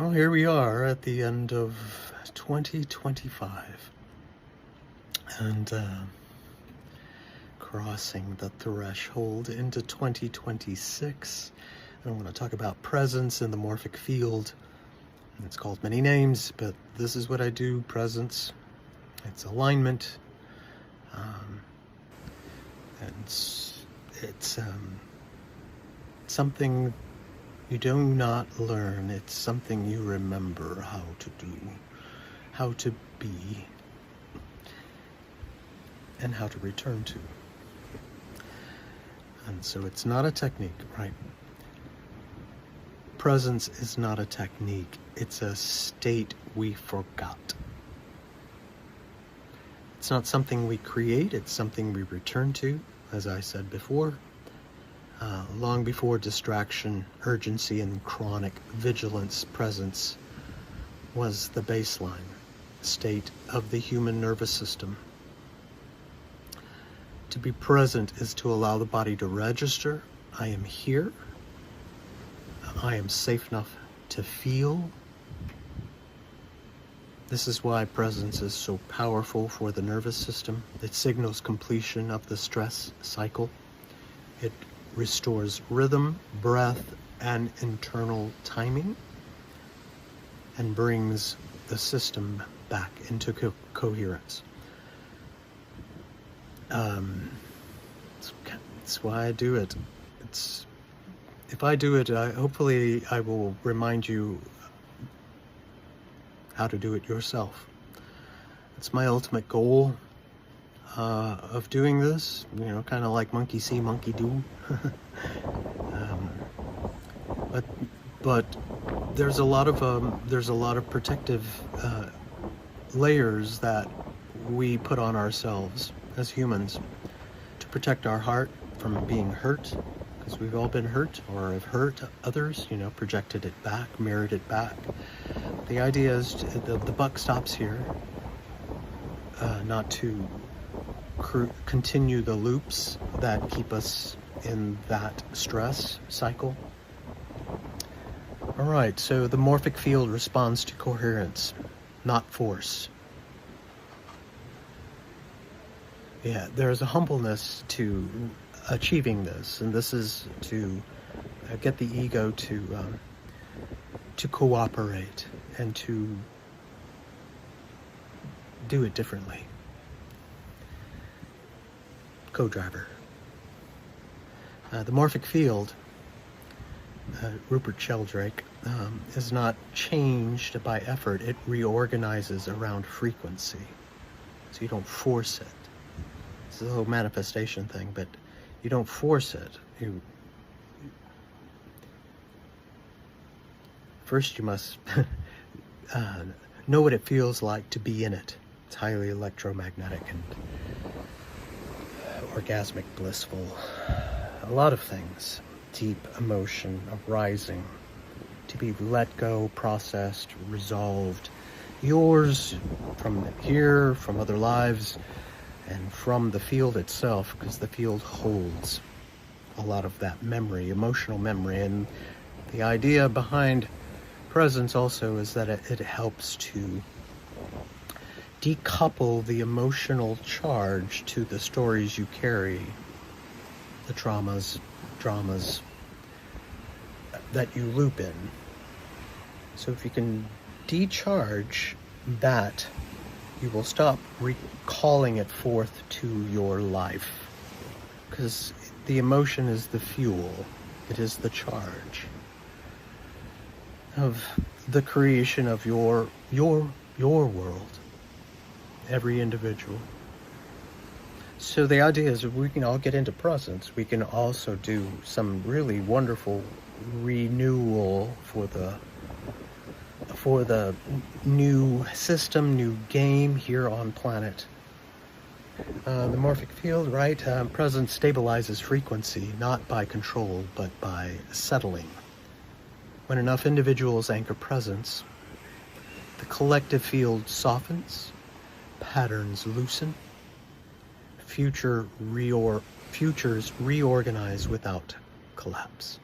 Well, here we are at the end of 2025 and crossing the threshold into 2026. I want to talk about presence in the morphic field. It's called many names, but this is what I do. Presence. It's alignment. And it's something you do not learn. It's something you remember how to do, how to be, and how to return to. And so it's not a technique, right? Presence is not a technique. It's a state we forgot. It's not something we create. It's something we return to, as I said before. Long before distraction, urgency, and chronic vigilance, presence was the baseline state of the human nervous system. To be present is to allow the body to register, I am here, I am safe enough to feel. This is why presence is so powerful for the nervous system. It signals completion of the stress cycle. It restores rhythm, breath, and internal timing, and brings the system back into coherence. That's why I do it. If I do it, hopefully I will remind you how to do it yourself. It's my ultimate goal of doing this, kind of like monkey see, monkey do. But there's a lot of protective layers that we put on ourselves as humans to protect our heart from being hurt, because we've all been hurt or have hurt others, projected it back, mirrored it back. The idea is the buck stops here, not to continue the loops that keep us in that stress cycle. All right, so the morphic field responds to coherence, not force. Yeah, there's a humbleness to achieving this, and this is to get the ego to cooperate and to do it differently. Co-driver. The morphic field, Rupert Sheldrake, is not changed by effort. It reorganizes around frequency. So you don't force it. It's a whole manifestation thing, but you don't force it. First you must know what it feels like to be in it. It's highly electromagnetic and orgasmic, blissful, a lot of things. Deep emotion arising, to be let go, processed, resolved. Yours from here, from other lives, and from the field itself, because the field holds a lot of that memory, emotional memory. And the idea behind presence also is that it helps to decouple the emotional charge to the stories you carry, the traumas, dramas that you loop in. So if you can decharge that, you will stop recalling it forth to your life, because the emotion is the fuel. It is the charge of the creation of your world, every individual. So the idea is, if we can all get into presence, we can also do some really wonderful renewal for the new system, new game here on planet. The morphic field, right? Presence stabilizes frequency, not by control, but by settling. When enough individuals anchor presence, the collective field softens, patterns loosen, futures reorganize without collapse.